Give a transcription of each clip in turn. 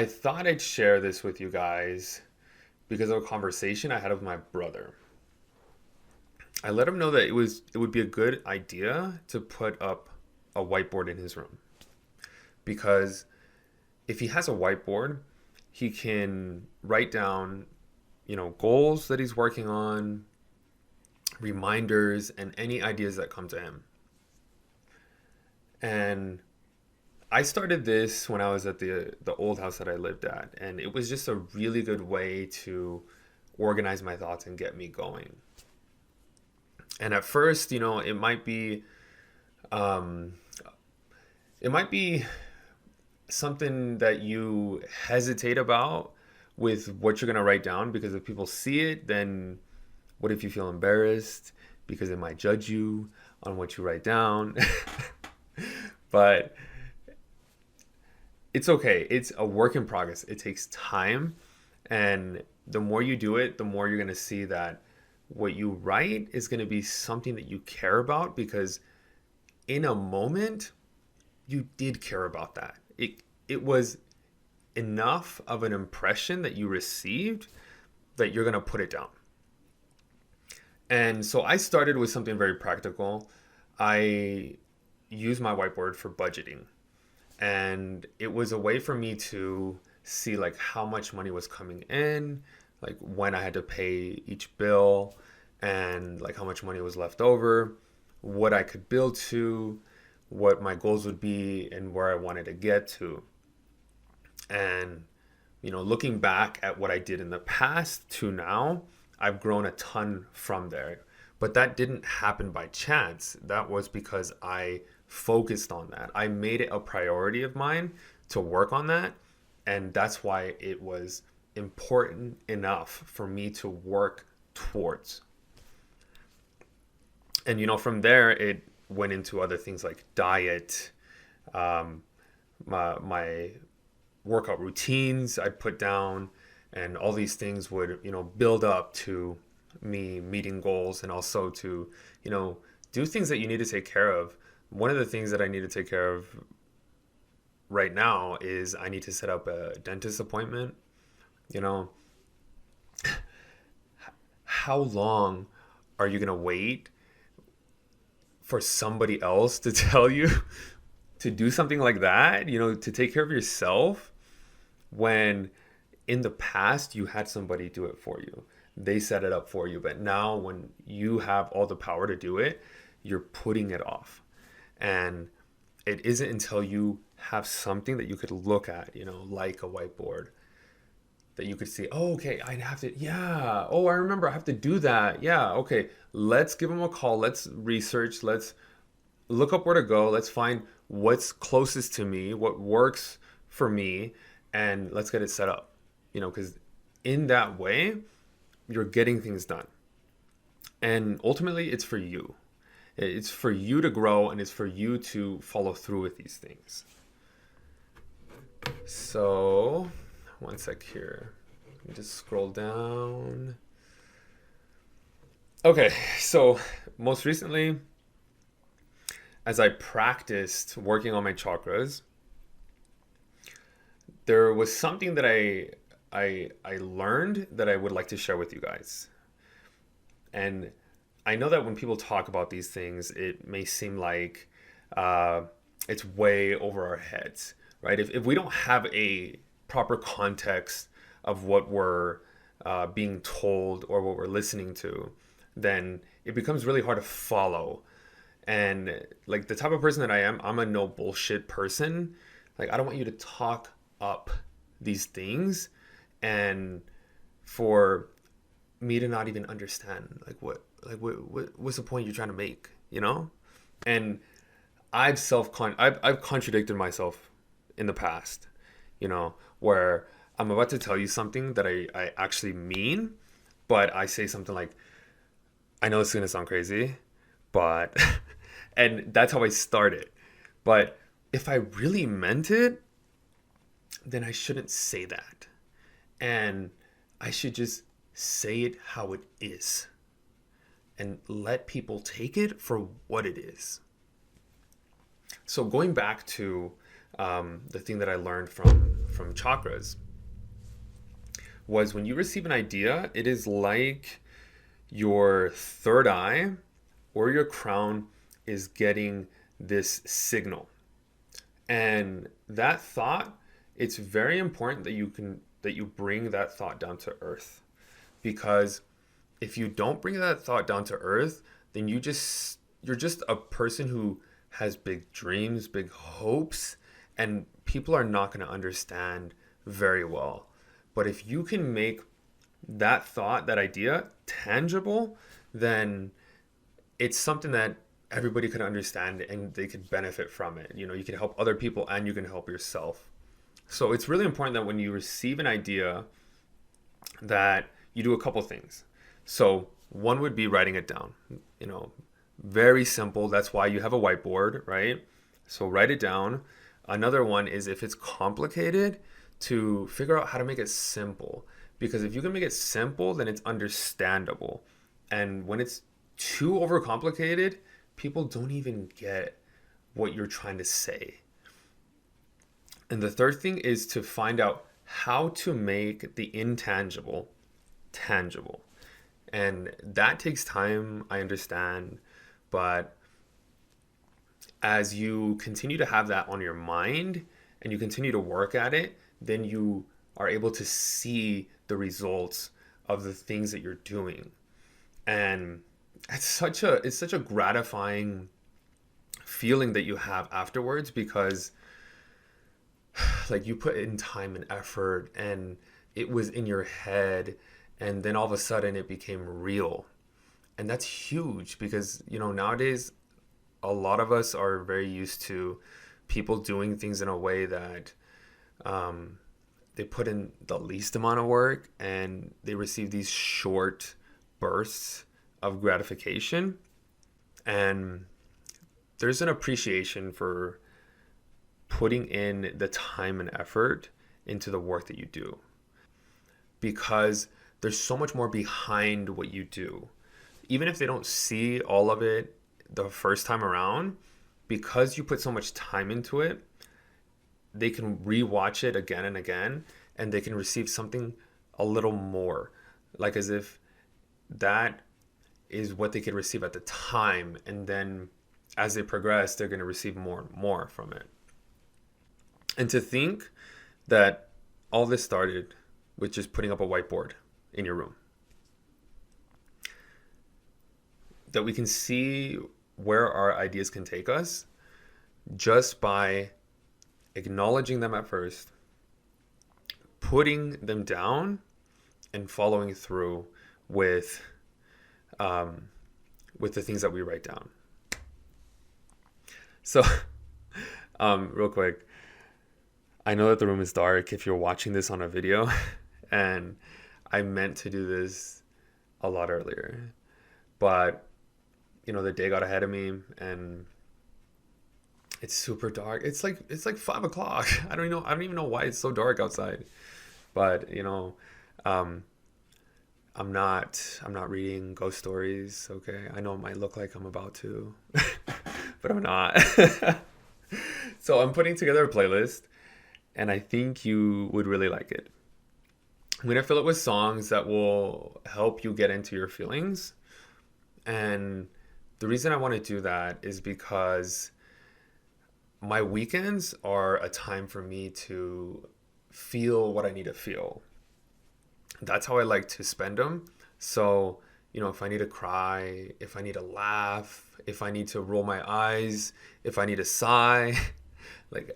I thought I'd share this with you guys because of a conversation I had with my brother. I let him know that it would be a good idea to put up a whiteboard in his room because if he has a whiteboard, he can write down, goals that he's working on, reminders, and any ideas that come to him. And I started this when I was at the old house that I lived at, and it was just a really good way to organize my thoughts and get me going. And at first, um, it might be something that you hesitate about with what you're gonna write down because if people see it, then what if you feel embarrassed because they might judge you on what you write down? But it's okay. It's a work in progress. It takes time. And the more you do it, the more you're going to see that what you write is going to be something that you care about because in a moment, you did care about that. It was enough of an impression that you received that you're going to put it down. And so I started with something very practical. I use my whiteboard for budgeting. And it was a way for me to see like how much money was coming in, like when I had to pay each bill and like how much money was left over, what I could build to, what my goals would be and where I wanted to get to. And looking back at what I did in the past to now, I've grown a ton from there. But that didn't happen by chance. That was because I focused on that. I made it a priority of mine to work on that. And that's why it was important enough for me to work towards. And, from there, it went into other things like diet, um, my workout routines I put down, and all these things would, build up to me meeting goals and also to, do things that you need to take care of. One of the things that I need to take care of right now is I need to set up a dentist appointment. You know, how long are you going to wait for somebody else to tell you to do something like that, to take care of yourself when in the past you had somebody do it for you? They set it up for you, but now when you have all the power to do it, you're putting it off. And it isn't until you have something that you could look at, like a whiteboard, that you could see, oh, okay, I'd have to, yeah, oh, I remember I have to do that. Yeah, okay, let's give them a call. Let's research. Let's look up where to go. Let's find what's closest to me, what works for me, and let's get it set up, because in that way, you're getting things done. And ultimately, it's for you. It's for you to grow and it's for you to follow through with these things. So, one sec here. Let me just scroll down. Okay, so most recently, as I practiced working on my chakras, there was something that I learned that I would like to share with you guys. And I know that when people talk about these things, it may seem like it's way over our heads, right? If we don't have a proper context of what we're being told or what we're listening to, then it becomes really hard to follow. And like the type of person that I am, I'm a no bullshit person. Like I don't want you to talk up these things and for me to not even understand what's the point you're trying to make, And I've contradicted myself in the past, where I'm about to tell you something that I actually mean, but I say something like, I know it's gonna sound crazy, but and that's how I started. But if I really meant it, then I shouldn't say that. And I should just say it how it is and let people take it for what it is. So going back to the thing that I learned from chakras, was when you receive an idea, it is like your third eye or your crown is getting this signal. And that thought, it's very important that you bring that thought down to earth. Because if you don't bring that thought down to earth, then you're just a person who has big dreams, big hopes, and people are not going to understand very well. But if you can make that thought, that idea tangible, then it's something that everybody could understand and they could benefit from it. You know, you can help other people and you can help yourself. So it's really important that when you receive an idea that you do a couple things. So one would be writing it down. You know, very simple. That's why you have a whiteboard, right? So write it down. Another one is if it's complicated, to figure out how to make it simple. Because if you can make it simple, then it's understandable. And when it's too overcomplicated, people don't even get what you're trying to say. And the third thing is to find out how to make the intangible tangible. And that takes time, I understand. But as you continue to have that on your mind and you continue to work at it, then you are able to see the results of the things that you're doing. And it's such a gratifying feeling that you have afterwards, because like you put in time and effort and it was in your head, and then all of a sudden it became real. And that's huge because, you know, nowadays a lot of us are very used to people doing things in a way that they put in the least amount of work and they receive these short bursts of gratification. And there's an appreciation for putting in the time and effort into the work that you do, because there's so much more behind what you do. Even if they don't see all of it the first time around, because you put so much time into it, they can rewatch it again and again, and they can receive something a little more, like as if that is what they could receive at the time, and then as they progress, they're going to receive more and more from it. And to think that all this started with just putting up a whiteboard in your room, that we can see where our ideas can take us just by acknowledging them at first, putting them down, and following through with the things that we write down. So, real quick, I know that the room is dark if you're watching this on a video, and I meant to do this a lot earlier, but you know, the day got ahead of me and it's super dark. It's like 5 o'clock. I don't even know why it's so dark outside. But you know, I'm not reading ghost stories. Okay, I know it might look like I'm about to, but I'm not. So I'm putting together a playlist, and I think you would really like it. I'm gonna fill it with songs that will help you get into your feelings. And the reason I want to do that is because my weekends are a time for me to feel what I need to feel. That's how I like to spend them. So, you know, if I need to cry, if I need to laugh, if I need to roll my eyes, if I need to sigh, like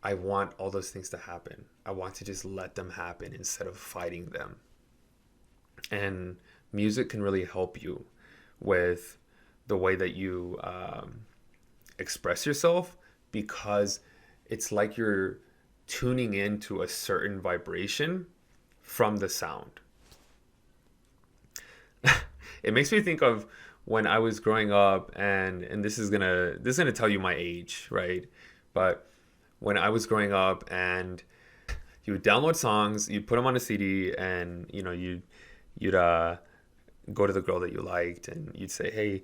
I want all those things to happen. I want to just let them happen instead of fighting them. And music can really help you with the way that you express yourself, because it's like you're tuning into a certain vibration from the sound. It makes me think of when I was growing up, and this is gonna tell you my age, right? But when I was growing up, and you would download songs, you'd put them on a CD, and you know you'd go to the girl that you liked, and you'd say, hey,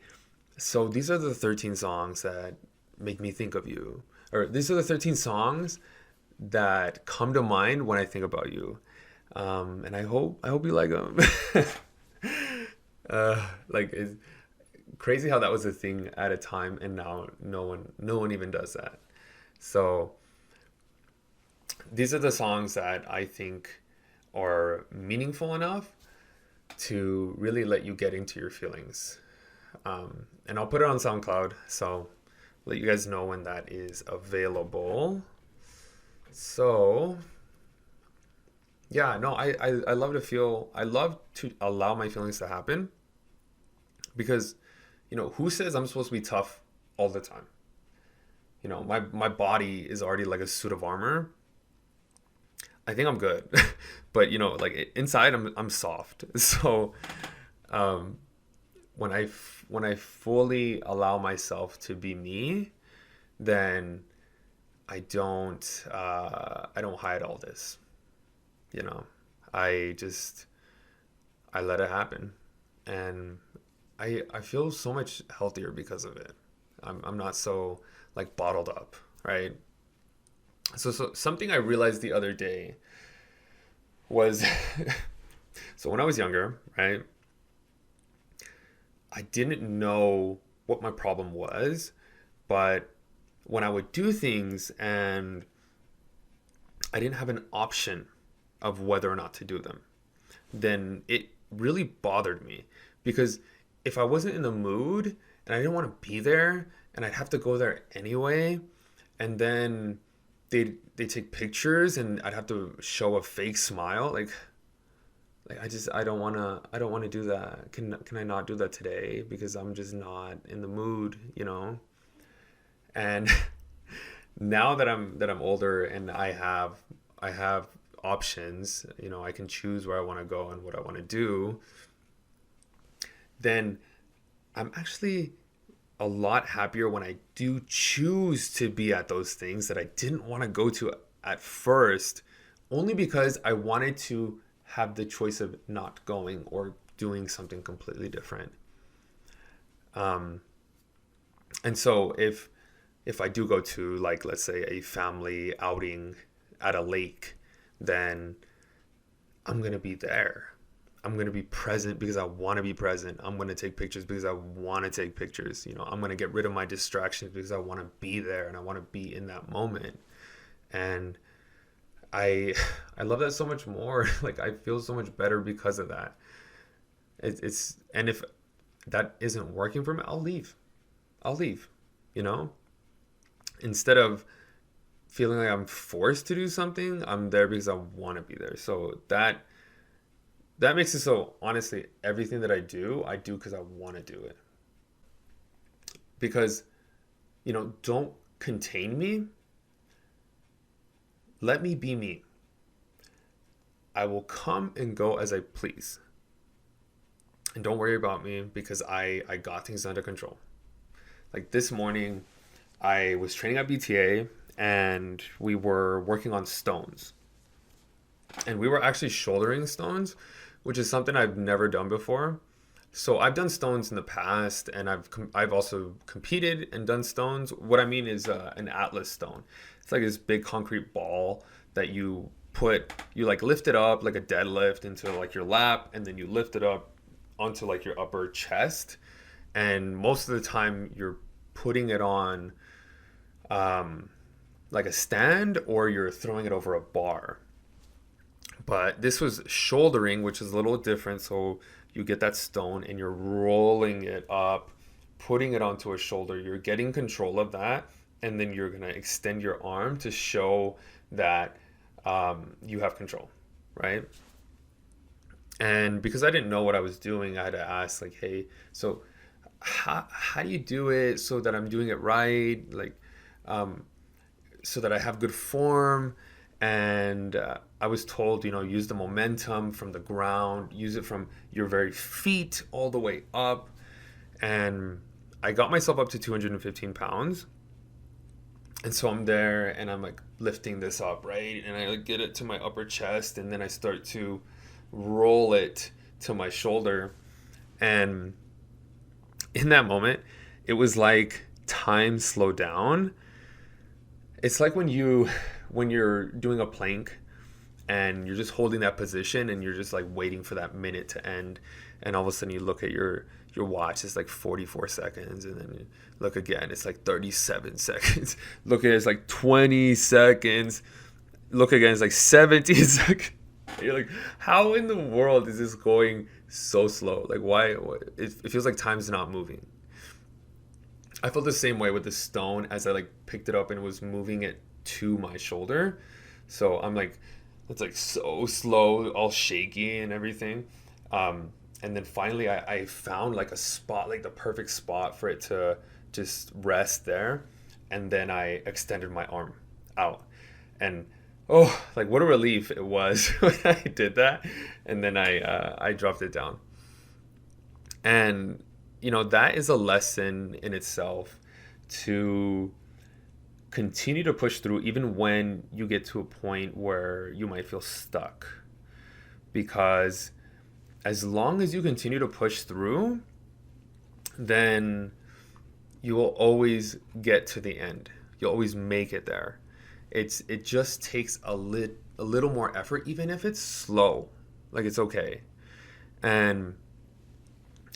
so these are the 13 songs that make me think of you, or these are the 13 songs that come to mind when I think about you. And I hope you like them. Like it's crazy how that was a thing at a time, and now no one even does that. So these are the songs that I think are meaningful enough to really let you get into your feelings. And I'll put it on SoundCloud, so let you guys know when that is available. So yeah, no, I love to feel, I love to allow my feelings to happen because, who says I'm supposed to be tough all the time? My body is already like a suit of armor. I think I'm good. But, like inside I'm soft. So, um, when I fully allow myself to be me, then I don't hide all this. You know, I just I let it happen, and I feel so much healthier because of it. I'm not so like bottled up, right? So something I realized the other day was so when I was younger, right? I didn't know what my problem was, but when I would do things and I didn't have an option of whether or not to do them, then it really bothered me because if I wasn't in the mood and I didn't want to be there and I'd have to go there anyway, and then they take pictures and I'd have to show a fake smile, like I don't want to do that. Can I not do that today because I'm just not in the mood. And now that I'm older and I have options, I can choose where I want to go and what I want to do, then I'm actually a lot happier when I do choose to be at those things that I didn't want to go to at first, only because I wanted to have the choice of not going or doing something completely different. Um, and so if I do go to, like, let's say a family outing at a lake, then I'm going to be there. I'm going to be present because I want to be present. I'm going to take pictures because I want to take pictures. I'm going to get rid of my distractions because I want to be there and I want to be in that moment. And I I love that so much more. Like I feel so much better because of that. And if that isn't working for me, I'll leave. I'll leave, you know? Instead of feeling like I'm forced to do something, I'm there because I want to be there. So that makes it so, honestly, everything that I do because I want to do it. Because, don't contain me. Let me be me. I will come and go as I please. And don't worry about me because I got things under control. Like this morning, I was training at BTA and we were working on stones. And we were actually shouldering stones, which is something I've never done before. So I've done stones in the past, and I've also competed and done stones. What I mean is an atlas stone. It's like this big concrete ball that you like lift it up like a deadlift into like your lap, and then you lift it up onto like your upper chest. And most of the time you're putting it on like a stand, or you're throwing it over a bar. But this was shouldering, which is a little different. So you get that stone and you're rolling it up, putting it onto a shoulder. You're getting control of that. And then you're going to extend your arm to show that you have control, right? And because I didn't know what I was doing, I had to ask, like, hey, so how do you do it so that I'm doing it right? Like, so that I have good form. And I was told, use the momentum from the ground, use it from your very feet all the way up. And I got myself up to 215 pounds. And so I'm there and I'm like lifting this up, right? And I like get it to my upper chest, and then I start to roll it to my shoulder. And in that moment, it was like time slowed down. It's like when you're doing a plank and you're just holding that position and you're just like waiting for that minute to end, and all of a sudden you look at your watch, it's like 44 seconds, and then you look again, it's like 37 seconds. Look at it, it's like 20 seconds. Look again, it's like 17 seconds. You're like, how in the world is this going so slow? Like, why? It feels like time's not moving. I felt the same way with the stone as I like picked it up and was moving it to my shoulder. So I'm like, it's like so slow, all shaky and everything. And then finally I found like a spot, like the perfect spot for it to just rest there. And then I extended my arm out. And oh, like what a relief it was when I did that. And then I dropped it down. And that is a lesson in itself, to continue to push through even when you get to a point where you might feel stuck. Because as long as you continue to push through, then you will always get to the end. You'll always make it there. It just takes a little more effort, even if it's slow. Like, it's okay. And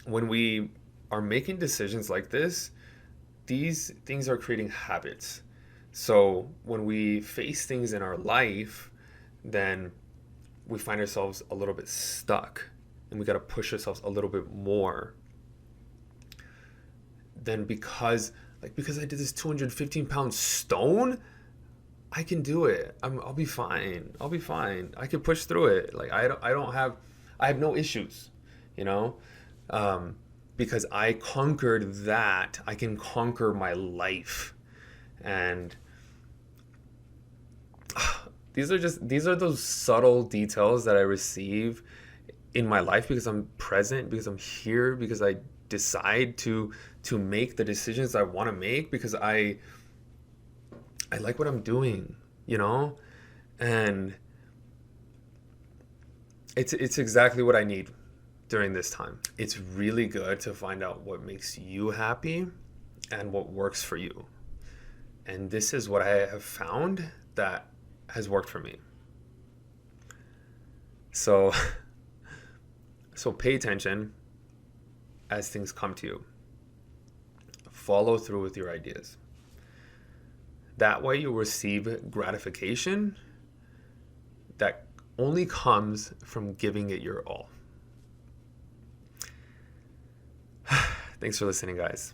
when we are making decisions like this, these things are creating habits. So when we face things in our life, then we find ourselves a little bit stuck, and we got to push ourselves a little bit more. Then because I did this 215-pound stone, I can do it. I'll be fine. I'll be fine. I can push through it. Like, I have no issues, because I conquered that. I can conquer my life. And these are those subtle details that I receive in my life because I'm present, because I'm here, because I decide to make the decisions I want to make, because I like what I'm doing, and it's exactly what I need during this time. It's really good to find out what makes you happy and what works for you. And this is what I have found that has worked for me. So pay attention as things come to you. Follow through with your ideas. That way you'll receive gratification that only comes from giving it your all. Thanks for listening, guys.